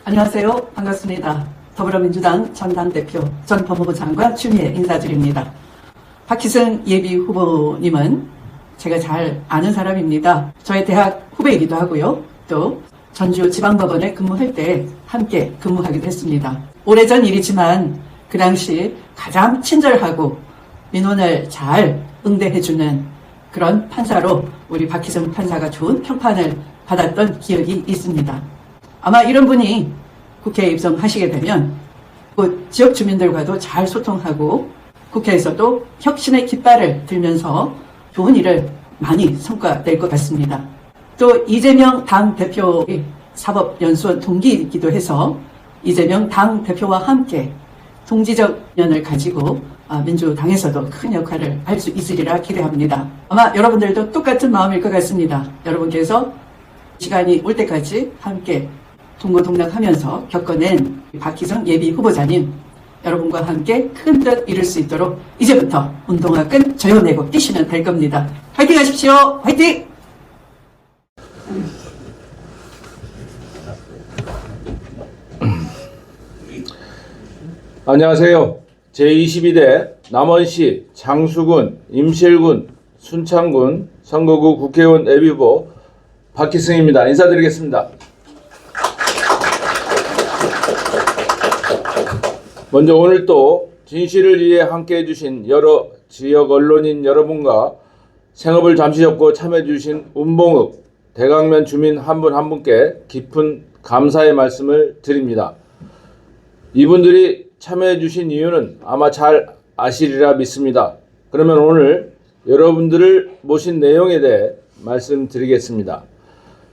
안녕하세요. 반갑습니다. 더불어민주당 전당대표 전 법무부 장관 추미애 인사드립니다. 박희승 예비 후보님은 제가 잘 아는 사람입니다. 저의 대학 후배이기도 하고요. 또 전주 지방법원에 근무할 때 함께 근무하기도 했습니다. 오래전 일이지만 그 당시 가장 친절하고 민원을 잘 응대해주는 그런 판사로 우리 박희승 판사가 좋은 평판을 받았던 기억이 있습니다. 아마 이런 분이 국회에 입성하시게 되면 지역 주민들과도 잘 소통하고 국회에서도 혁신의 깃발을 들면서 좋은 일을 많이 성과낼 것 같습니다. 또 이재명 당대표의 사법연수원 동기이기도 해서 이재명 당대표와 함께 동지적 면을 가지고 민주당에서도 큰 역할을 할 수 있으리라 기대합니다. 아마 여러분들도 똑같은 마음일 것 같습니다. 여러분께서 시간이 올 때까지 함께 동고동락하면서 겪어낸 박희승 예비 후보자님, 여러분과 함께 큰 뜻 이룰 수 있도록 이제부터 운동화 끈 조여내고 뛰시면 될 겁니다. 화이팅 하십시오. 화이팅! 안녕하세요. 제22대 남원시 장수군, 임실군, 순창군 선거구 국회의원 예비후보 박희승입니다. 인사드리겠습니다. 먼저 오늘 또 진실을 위해 함께해 주신 여러 지역 언론인 여러분과 생업을 잠시 접고 참여해 주신 운봉읍, 대강면 주민 한 분 한 분께 깊은 감사의 말씀을 드립니다. 이분들이 참여해 주신 이유는 아마 잘 아시리라 믿습니다. 그러면 오늘 여러분들을 모신 내용에 대해 말씀드리겠습니다.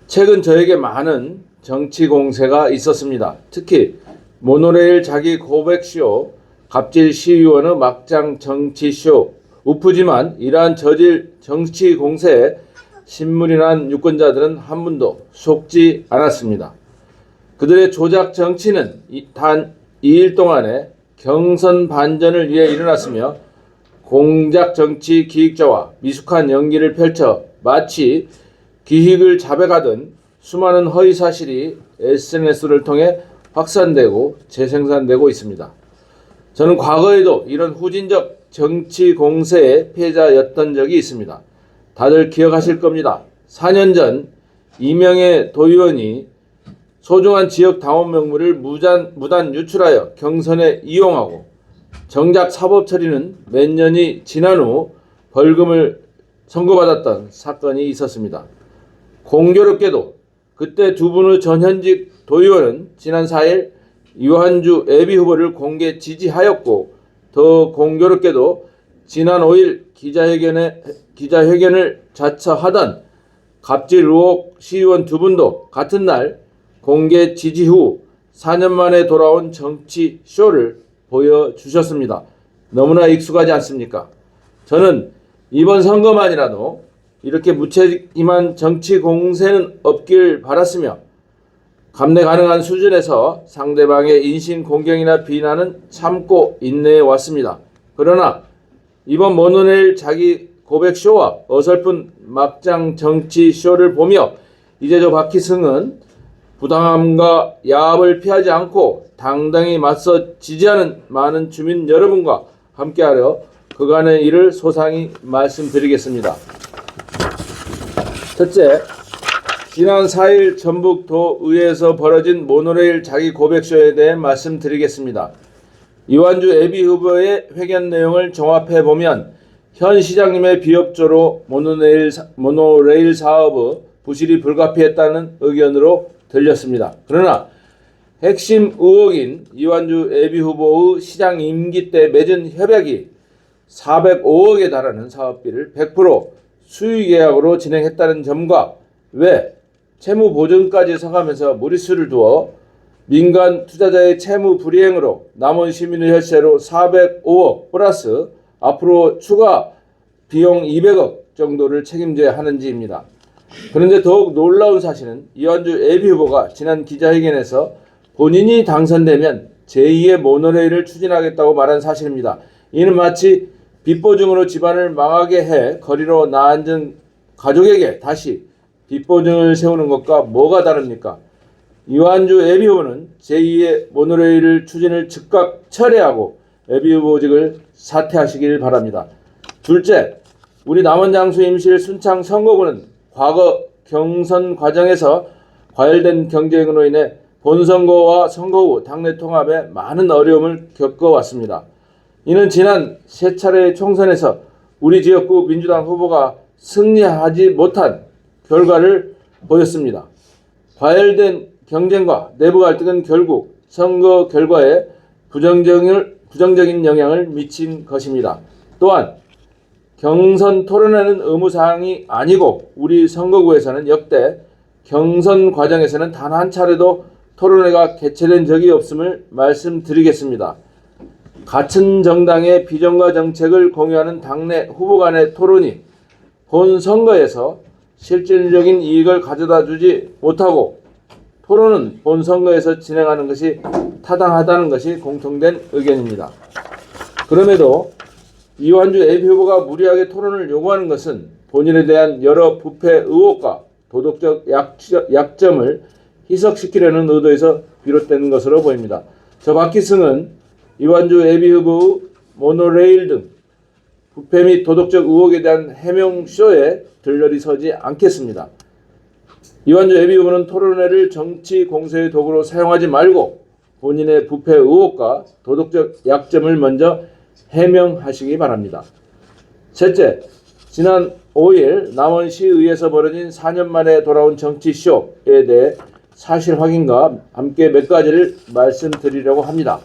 최근 저에게 많은 정치 공세가 있었습니다. 특히 모노레일 자기 고백쇼, 갑질 시의원의 막장 정치쇼, 우프지만 이러한 저질 정치 공세에 신물이 난 유권자들은 한 분도 속지 않았습니다. 그들의 조작 정치는 단 2일 동안에 경선 반전을 위해 일어났으며 공작 정치 기획자와 미숙한 연기를 펼쳐 마치 기획을 자백하던 수많은 허위 사실이 SNS를 통해 확산되고 재생산되고 있습니다. 저는 과거에도 이런 후진적 정치 공세의 패자였던 적이 있습니다. 다들 기억하실 겁니다. 4년 전 이명애 도의원이 소중한 지역 당원 명부를 무단 유출하여 경선에 이용하고 정작 사법 처리는 몇 년이 지난 후 벌금을 선고받았던 사건이 있었습니다. 공교롭게도 그때 두 분의 전현직 도의원은 지난 4일 유한주 예비후보를 공개 지지하였고, 더 공교롭게도 지난 5일 기자회견을 자처하던 갑질 의혹 시의원 두 분도 같은 날 공개 지지 후 4년 만에 돌아온 정치 쇼를 보여주셨습니다. 너무나 익숙하지 않습니까? 저는 이번 선거만이라도 이렇게 무책임한 정치 공세는 없길 바랐으며 감내 가능한 수준에서 상대방의 인신공격이나 비난은 참고 인내해 왔습니다. 그러나 이번 모노레일 자기 고백쇼와 어설픈 막장 정치쇼를 보며 이제 저 박희승은 부당함과 야합을 피하지 않고 당당히 맞서 지지하는 많은 주민 여러분과 함께하려 그간의 일을 소상히 말씀드리겠습니다. 첫째, 지난 4일 전북도의회에서 벌어진 모노레일 자기 고백쇼에 대해 말씀드리겠습니다. 이완주 예비후보의 회견 내용을 종합해보면 현 시장님의 비협조로 모노레일 사업의 부실이 불가피했다는 의견으로 들렸습니다. 그러나 핵심 의혹인 이완주 예비후보의 시장 임기 때 맺은 협약이 405억에 달하는 사업비를 100% 수의계약으로 진행했다는 점과 왜 채무보증까지 서가면서 무리수를 두어 민간 투자자의 채무 불이행으로 남원 시민의 혈세로 405억 플러스 앞으로 추가 비용 200억 정도를 책임져야 하는지입니다. 그런데 더욱 놀라운 사실은 이완주 예비후보가 지난 기자회견에서 본인이 당선되면 제2의 모노레일을 추진하겠다고 말한 사실입니다. 이는 마치 빚보증으로 집안을 망하게 해 거리로 나앉은 가족에게 다시 빚보증을 세우는 것과 뭐가 다릅니까? 이완주 예비후보는 제2의 모노레일 추진을 즉각 철회하고 예비후보직을 사퇴하시길 바랍니다. 둘째, 우리 남원장수 임실 순창 선거구는 과거 경선 과정에서 과열된 경쟁으로 인해 본선거와 선거구 당내 통합에 많은 어려움을 겪어왔습니다. 이는 지난 세 차례의 총선에서 우리 지역구 민주당 후보가 승리하지 못한 결과를 보였습니다. 과열된 경쟁과 내부 갈등은 결국 선거 결과에 부정적인 영향을 미친 것입니다. 또한 경선 토론회는 의무사항이 아니고 우리 선거구에서는 역대 경선 과정에서는 단 한 차례도 토론회가 개최된 적이 없음을 말씀드리겠습니다. 같은 정당의 비전과 정책을 공유하는 당내 후보 간의 토론이 본 선거에서 실질적인 이익을 가져다 주지 못하고 토론은 본 선거에서 진행하는 것이 타당하다는 것이 공통된 의견입니다. 그럼에도 이완주 예비후보가 무리하게 토론을 요구하는 것은 본인에 대한 여러 부패 의혹과 도덕적 약점을 희석시키려는 의도에서 비롯된 것으로 보입니다. 저 박희승은 이완주 예비후보 모노레일 등 부패 및 도덕적 의혹에 대한 해명쇼에 들러리 서지 않겠습니다. 이완주 예비후보는 토론회를 정치 공세의 도구로 사용하지 말고 본인의 부패 의혹과 도덕적 약점을 먼저 해명하시기 바랍니다. 셋째, 지난 5일 남원시의회에서 벌어진 4년 만에 돌아온 정치쇼에 대해 사실 확인과 함께 몇 가지를 말씀드리려고 합니다.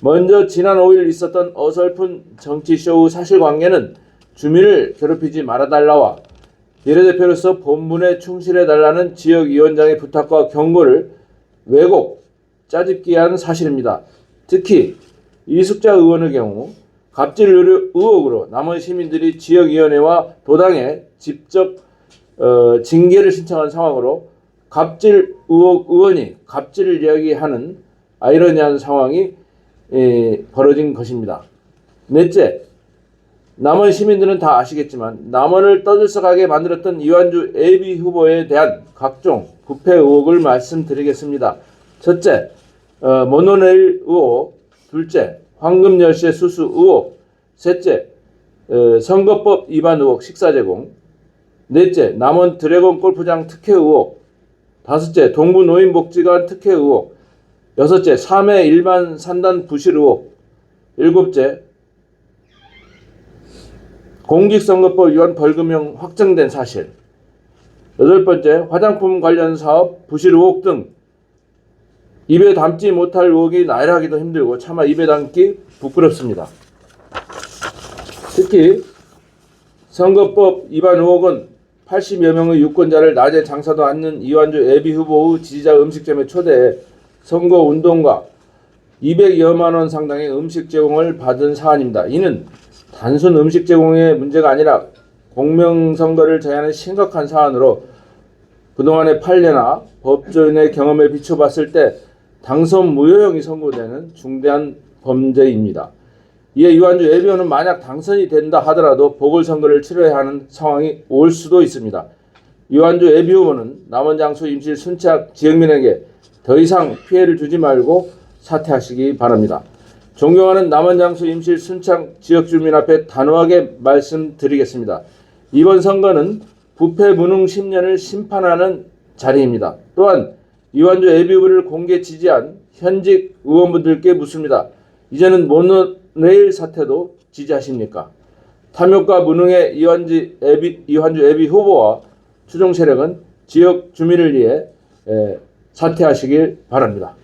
먼저 지난 5일 있었던 어설픈 정치쇼의 사실관계는 주민을 괴롭히지 말아달라와 비례대표로서 본분에 충실해달라는 지역위원장의 부탁과 경고를 왜곡, 짜집기 한 사실입니다. 특히 이숙자 의원의 경우 갑질 의혹으로 남원 시민들이 지역위원회와 도당에 직접 징계를 신청한 상황으로 갑질 의혹 의원이 갑질을 이야기하는 아이러니한 상황이 벌어진 것입니다. 넷째, 남원 시민들은 다 아시겠지만 남원을 떠들썩하게 만들었던 이완주 예비후보에 대한 각종 부패 의혹을 말씀드리겠습니다. 첫째, 모노레일 의혹. 둘째, 황금 열쇠 수수 의혹. 셋째, 선거법 위반 의혹 식사 제공. 넷째, 남원 드래곤 골프장 특혜 의혹. 다섯째, 동부 노인복지관 특혜 의혹. 여섯째, 3회 일반 산단 부실 의혹. 일곱째, 공직선거법 위반 벌금형 확정된 사실. 여덟 번째, 화장품 관련 사업 부실 의혹 등 입에 담지 못할 의혹이 나열하기도 힘들고 차마 입에 담기 부끄럽습니다. 특히 선거법 위반 의혹은 80여 명의 유권자를 낮에 장사도 않는 이완주 예비후보의 지지자 음식점에 초대해 선거운동과 200여만 원 상당의 음식 제공을 받은 사안입니다. 이는 단순 음식 제공의 문제가 아니라 공명선거를 제한하는 심각한 사안으로 그동안의 판례나 법조인의 경험에 비춰봤을 때 당선 무효형이 선고되는 중대한 범죄입니다. 이에 이완주 예비후보는 만약 당선이 된다 하더라도 보궐선거를 치러야 하는 상황이 올 수도 있습니다. 이완주 예비후보는 남원장수 임실 순창 지역민에게 더 이상 피해를 주지 말고 사퇴하시기 바랍니다. 존경하는 남원장수 임실 순창 지역 주민 앞에 단호하게 말씀드리겠습니다. 이번 선거는 부패 무능 10년을 심판하는 자리입니다. 또한 이완주 예비후보를 공개 지지한 현직 의원분들께 묻습니다. 이제는 모노레일 사태도 지지하십니까? 탐욕과 무능의 이완주 예비후보와 추종 세력은 지역 주민을 위해 사퇴하시길 바랍니다.